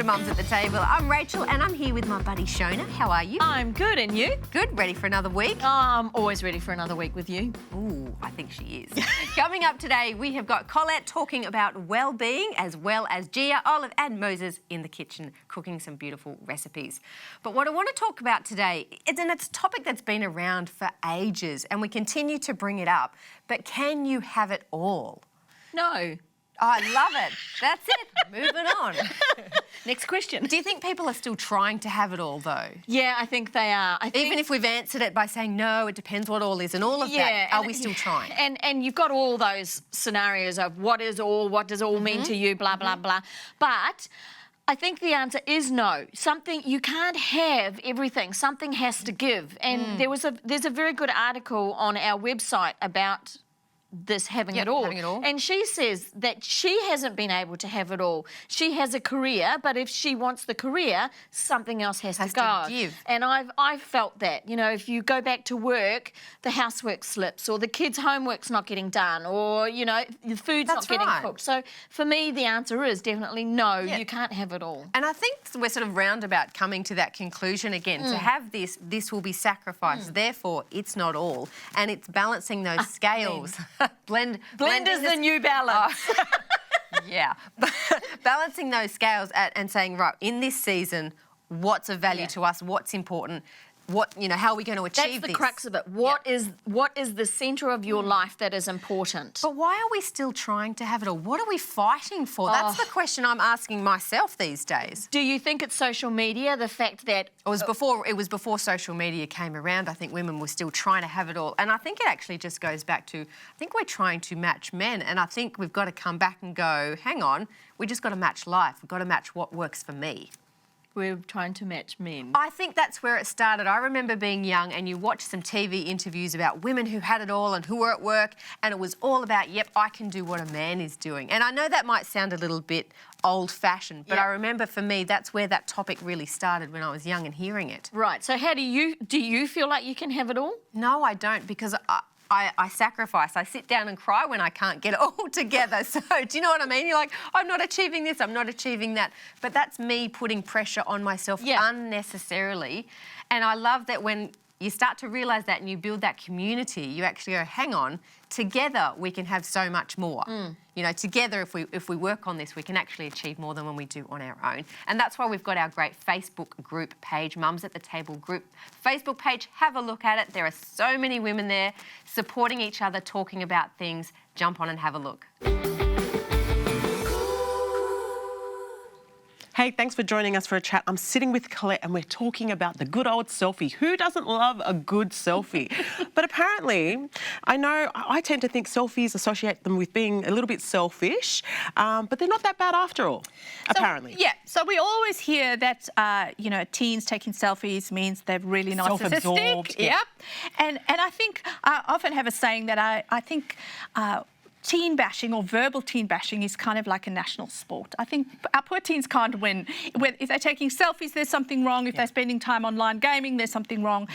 Mums at the Table. I'm Rachel and I'm here with my buddy Shona. How are you? I'm good, and you? Good. Ready for another week? I'm always ready for another week with you. Ooh, I think she is. Coming up today, we have got Colic talking about well-being, as well as Gia, Olive and Moses in the kitchen cooking some beautiful recipes. But what I want to talk about today, it's a topic that's been around for ages and we continue to bring it up, but can you have it all? No. I love it. That's it. Moving on. Next question. Do you think people are still trying to have it all, though? Yeah, I think they are. Even if we've answered it by saying, no, it depends what all is and all of that, are we still trying? And you've got all those scenarios of what is all, what does all mean to you, blah, blah, blah. But I think the answer is no. You can't have everything. Something has to give. And there's a very good article on our website about this having it all. And she says that she hasn't been able to have it all. She has a career, but if she wants the career, something else has to go. Give. And I've felt that. You know, if you go back to work, the housework slips, or the kids' homework's not getting done, or, you know, the food's not getting cooked. So for me, the answer is definitely no, you can't have it all. And I think we're sort of roundabout coming to that conclusion again. To have this will be sacrificed. Therefore, it's not all. And it's balancing those scales. Blend is the new balance. Oh. Yeah. Balancing those scales and saying, right, in this season, what's of value to us, what's important, how are we going to achieve this? That's the crux of it. What is the centre of your life that is important? But why are we still trying to have it all? What are we fighting for? That's the question I'm asking myself these days. Do you think it's social media, the fact that... It was before social media came around. I think women were still trying to have it all. And I think it actually just goes back to, I think we're trying to match men. And I think we've got to come back and go, hang on, we just got to match life. We've got to match what works for me. We're trying to match men. I think that's where it started. I remember being young and you watched some TV interviews about women who had it all and who were at work, and it was all about, yep, I can do what a man is doing. And I know that might sound a little bit old-fashioned, but I remember for me that's where that topic really started when I was young and hearing it. Right. So how do you feel like you can have it all? No, I don't, because I sacrifice. I sit down and cry when I can't get it all together. So do you know what I mean? You're like, I'm not achieving this, I'm not achieving that. But that's me putting pressure on myself unnecessarily. And I love that when you start to realise that and you build that community, you actually go, hang on, together we can have so much more. You know, together if we work on this, we can actually achieve more than when we do on our own. And that's why we've got our great Facebook group page, Mums at the Table group Facebook page. Have a look at it. There are so many women there supporting each other, talking about things. Jump on and have a look. Hey, thanks for joining us for a chat. I'm sitting with Colette and we're talking about the good old selfie. Who doesn't love a good selfie? But apparently, I know I tend to think selfies associate them with being a little bit selfish, but they're not that bad after all, apparently. Yeah, so we always hear that, teens taking selfies means they're really narcissistic. Self-absorbed. Yep. And I think, I often have a saying that I think... teen bashing or verbal teen bashing is kind of like a national sport. I think our poor teens can't win. If they're taking selfies, there's something wrong. If they're spending time online gaming, there's something wrong.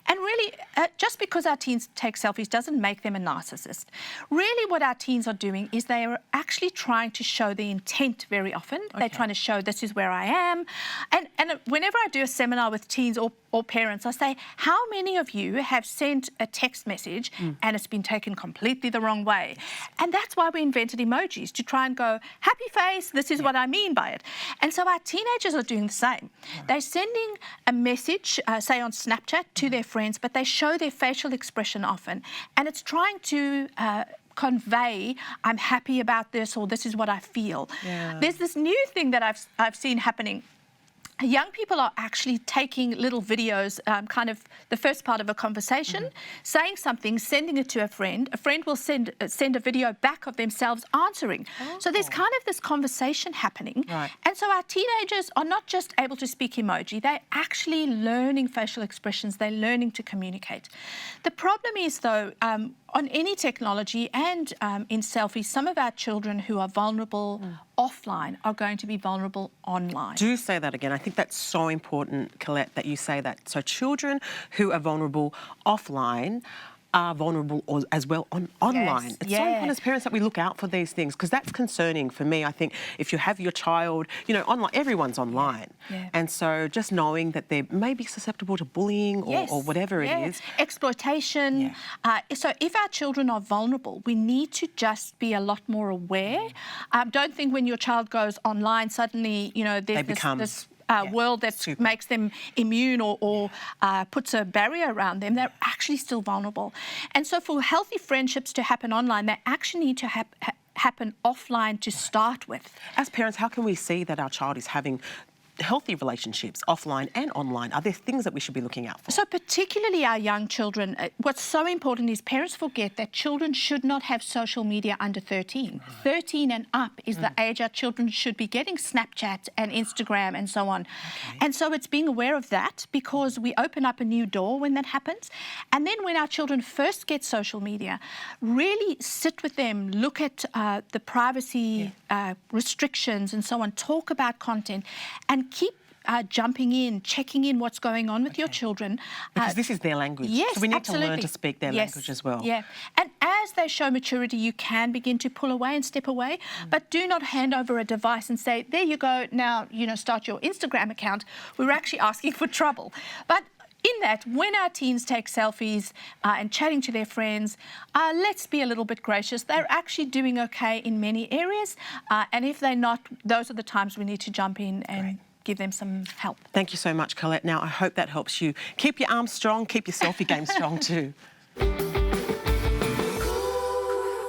And really, just because our teens take selfies doesn't make them a narcissist. Really what our teens are doing is they are actually trying to show the intent very often. They're trying to show this is where I am. And whenever I do a seminar with teens or parents, I say, how many of you have sent a text message and it's been taken completely the wrong way? And that's why we invented emojis, to try and go, happy face, this is what I mean by it. And so our teenagers are doing the same. They're sending a message, say on Snapchat, to their friends, but they show their facial expression often. And it's trying to convey, I'm happy about this, or this is what I feel. There's this new thing that I've seen happening. Young people are actually taking little videos, kind of the first part of a conversation, saying something, sending it to a friend. A friend will send a video back of themselves answering. So there's kind of this conversation happening. And so our teenagers are not just able to speak emoji, they're actually learning facial expressions, they're learning to communicate. The problem is, though, on any technology and in selfies, some of our children who are vulnerable offline are going to be vulnerable online. Do say that again. I think that's so important, Colette, that you say that. So children who are vulnerable offline are vulnerable as well online. Yes. It's so important as parents that we look out for these things, because that's concerning for me. I think if you have your child, you know, online, everyone's online. Yeah. And so just knowing that they may be susceptible to bullying or whatever it is. Exploitation. So if our children are vulnerable, we need to just be a lot more aware. Don't think when your child goes online, suddenly, you know, there's this world that makes them immune or puts a barrier around them. They're actually still vulnerable. And so for healthy friendships to happen online, they actually need to happen offline to start with. As parents, how can we see that our child is having healthy relationships offline and online? Are there things that we should be looking out for? So particularly our young children, what's so important is parents forget that children should not have social media under 13. 13 and up is the age our children should be getting Snapchat and Instagram and so on. And so it's being aware of that, because we open up a new door when that happens. And then when our children first get social media, really sit with them, look at the privacy restrictions and so on, talk about content, and keep jumping in, checking in what's going on with your children. Because this is their language. Yes, so we need absolutely. to learn to speak their language as well. Yeah. And as they show maturity, you can begin to pull away and step away, but do not hand over a device and say, there you go, now, you know, start your Instagram account. We're actually asking for trouble. But in that, when our teens take selfies and chatting to their friends, let's be a little bit gracious. They're actually doing okay in many areas. And if they're not, those are the times we need to jump in and give them some help. Thank you so much, Colette. Now, I hope that helps you keep your arms strong, keep your selfie game strong too.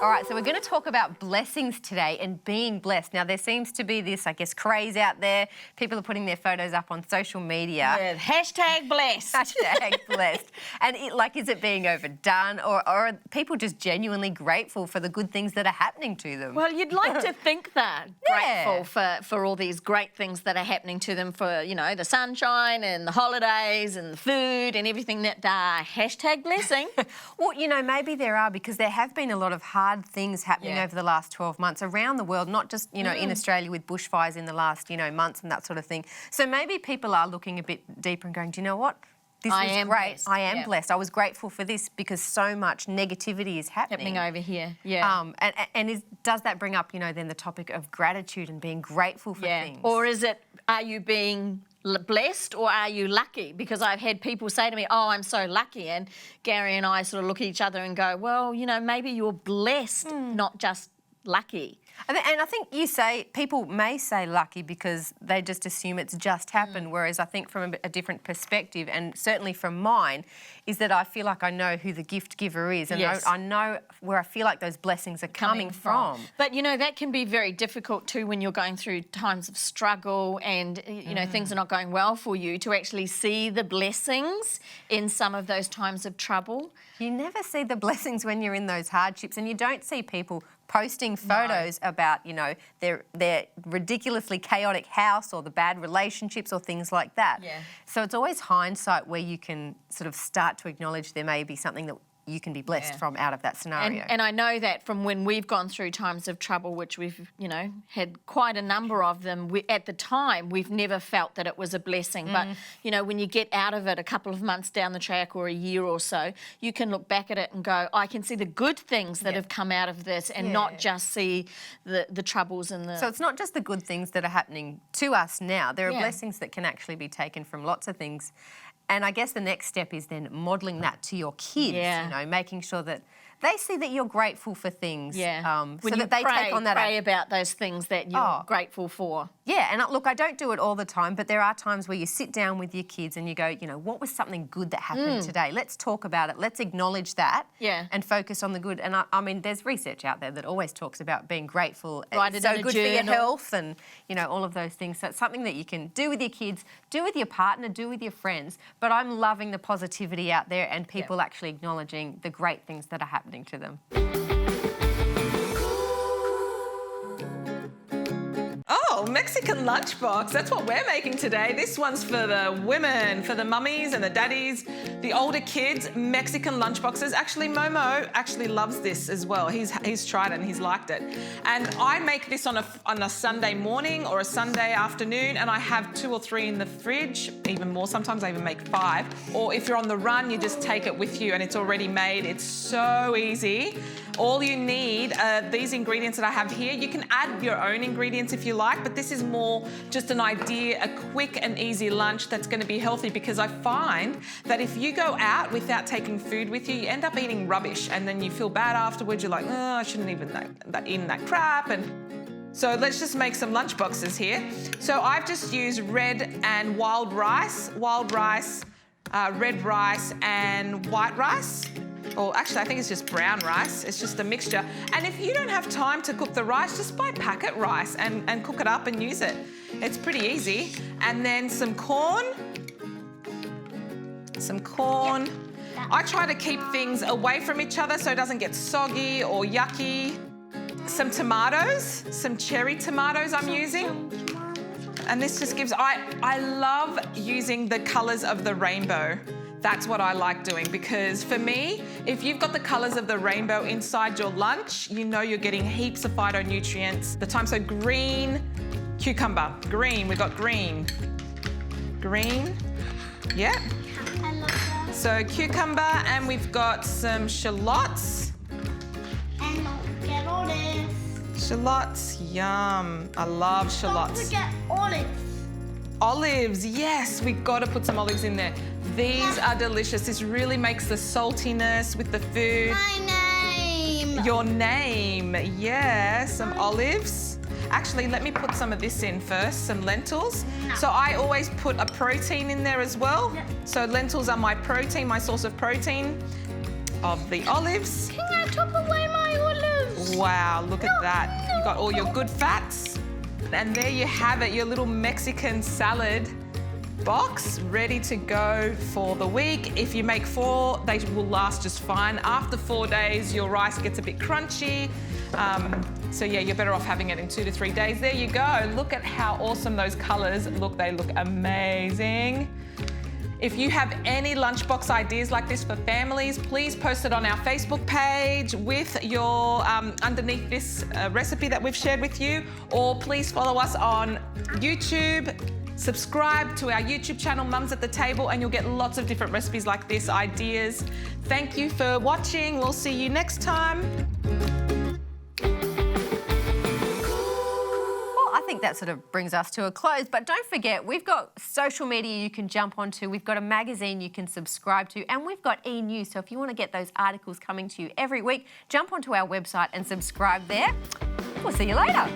All right, so we're going to talk about blessings today and being blessed. Now, there seems to be this, I guess, craze out there. People are putting their photos up on social media. Yeah, hashtag blessed. Hashtag blessed. And is it being overdone, or are people just genuinely grateful for the good things that are happening to them? Well, you'd like to think that. Yeah. Grateful for all these great things that are happening to them, for, you know, the sunshine and the holidays and the food and everything that hashtag blessing. Well, you know, maybe there are, because there have been a lot of hard things happening over the last 12 months around the world, not just, you know, in Australia with bushfires in the last, you know, months and that sort of thing. So maybe people are looking a bit deeper and going, do you know what? This was great. Blessed. I am blessed. I was grateful for this, because so much negativity is happening over here. Yeah. Does that bring up, you know, then the topic of gratitude and being grateful for things? Or is it, are you being blessed or are you lucky? Because I've had people say to me, oh, I'm so lucky. And Gary and I sort of look at each other and go, well, you know, maybe you're blessed, not just lucky. And I think people may say lucky because they just assume it's just happened, whereas I think from a different perspective, and certainly from mine, is that I feel like I know who the gift giver is, and I know where I feel like those blessings are coming from. But, you know, that can be very difficult too when you're going through times of struggle and, you know, things are not going well for you, to actually see the blessings in some of those times of trouble. You never see the blessings when you're in those hardships, and you don't see people posting photos about, you know, their ridiculously chaotic house or the bad relationships or things like that. Yeah. So it's always hindsight where you can sort of start to acknowledge there may be something that you can be blessed from out of that scenario. And I know that from when we've gone through times of trouble, which we've, you know, had quite a number of them, at the time we've never felt that it was a blessing. But, you know, when you get out of it a couple of months down the track or a year or so, you can look back at it and go, I can see the good things that have come out of this, and not just see the troubles and the... So it's not just the good things that are happening to us now. There are blessings that can actually be taken from lots of things. And I guess the next step is then modelling that to your kids, you know, making sure that they see that you're grateful for things. so that they take on that. Pray about those things that you're grateful for. Yeah, and look, I don't do it all the time, but there are times where you sit down with your kids and you go, you know, what was something good that happened today? Let's talk about it. Let's acknowledge that and focus on the good. And I mean, there's research out there that always talks about being grateful. Write it it's so in a good for your journal. health and, you know, all of those things. So it's something that you can do with your kids, do with your partner, do with your friends. But I'm loving the positivity out there and people actually acknowledging the great things that are happening to them. Oh, Mexican lunchbox. That's what we're making today. This one's for the women, for the mummies and the daddies. The older kids, Mexican lunchboxes. Actually, Momo actually loves this as well. He's tried it and he's liked it. And I make this on a Sunday morning or a Sunday afternoon, and I have 2 or 3 in the fridge, even more. Sometimes I even make 5. Or if you're on the run, you just take it with you and it's already made. It's so easy. All you need are these ingredients that I have here. You can add your own ingredients if you like, but this is more just an idea, a quick and easy lunch that's going to be healthy, because I find that if you go out without taking food with you, you end up eating rubbish and then you feel bad afterwards. You're like, oh, I shouldn't even eat that crap. And so let's just make some lunch boxes here. So I've just used red and wild rice, red rice and white rice. Or actually, I think it's just brown rice. It's just a mixture. And if you don't have time to cook the rice, just buy packet rice and cook it up and use it. It's pretty easy. And then some corn. I try to keep things away from each other so it doesn't get soggy or yucky. Some tomatoes, some cherry tomatoes I'm using. And this just gives, I love using the colours of the rainbow. That's what I like doing, because for me, if you've got the colours of the rainbow inside your lunch, you know you're getting heaps of phytonutrients. The time, so green, cucumber, green, we've got green, yeah. So cucumber, and we've got some shallots. And don't forget olives. Shallots, yum. I love shallots. Don't forget olives. Olives, yes, we've got to put some olives in there. These are delicious. This really makes the saltiness with the food. My name. Your name, yeah, some olives. Actually, let me put some of this in first, some lentils. No. So I always put a protein in there as well. Yeah. So lentils are my protein, my source of protein of the olives. Can I chop away my olives? Wow, look at that. You've got all your good fats. And there you have it, your little Mexican salad box ready to go for the week. If you make 4, they will last just fine. After 4 days, your rice gets a bit crunchy. So yeah, you're better off having it in 2 to 3 days. There you go. Look at how awesome those colours look. They look amazing. If you have any lunchbox ideas like this for families, please post it on our Facebook page with your underneath this recipe that we've shared with you, or please follow us on YouTube. Subscribe to our YouTube channel, Mums at the Table, and you'll get lots of different recipes like this, ideas. Thank you for watching. We'll see you next time. I think that sort of brings us to a close, but don't forget, we've got social media you can jump onto, we've got a magazine you can subscribe to, and we've got e-news. So if you want to get those articles coming to you every week, jump onto our website and subscribe there. We'll see you later.